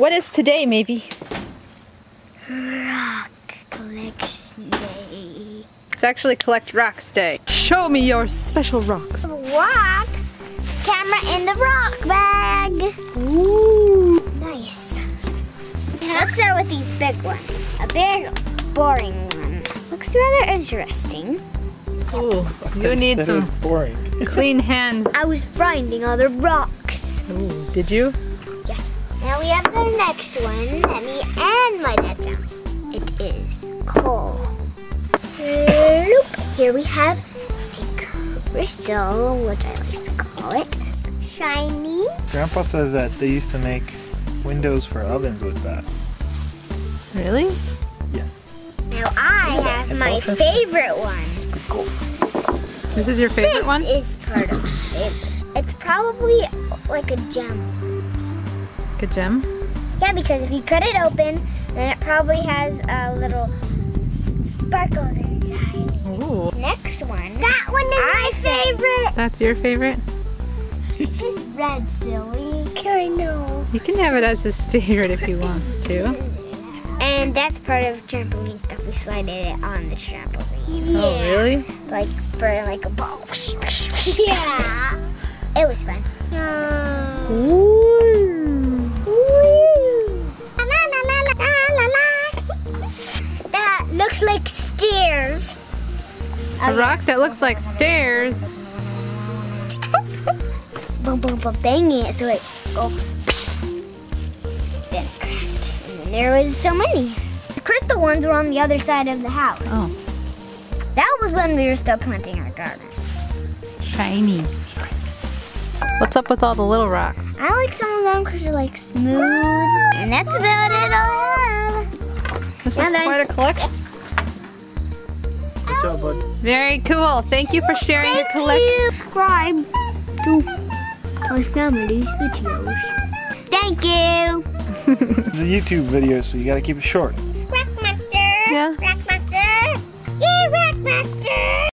What is today, maybe? Rock collection day. It's actually Collect Rocks Day. Show me your special rocks. Rocks. Camera in the rock bag. Ooh. Nice. Let's start with these big ones. A big, boring one. Looks rather interesting. Ooh, you need some boring. clean hands. I was finding other rocks. Ooh, did you? Yes. Now we have the next one that me and my dad found. It is coal. Loop. Here we have a crystal, which I like to call it. Shiny. Grandpa says that they used to make windows for ovens with that. Really? Yes. Now I have my favorite one. Pretty cool. This is your favorite one? This is part of my favorite. It's probably like a gem. Good gem? Yeah, because if you cut it open, then it probably has a little sparkles inside. Ooh. Next one. That one is my favorite. That's your favorite? It's just red, silly. I know. You can have it as his favorite if he wants to. And that's part of trampoline stuff. We slided it on the trampoline. Oh, really? Like for like a ball. Yeah. It was fun. Ooh. La, la, la, la, la, la. That looks like stairs. A rock that looks like stairs. Boom, boom, boom, banging it so it go. Then it cracked. And then there was so many. The crystal ones were on the other side of the house. Oh, That was when we were still planting our garden. shiny. What's up with all the little rocks? I like some of them because they're like smooth. And that's about it I have. This Yeah, is then- quite a collection. Good job, bud. Very cool. Thank you for sharing your collection. Subscribe to my family's videos. Thank you. It's a YouTube video, so you gotta keep it short. Rock Monster. Yeah. Rock Monster. Yeah, Rock Monster.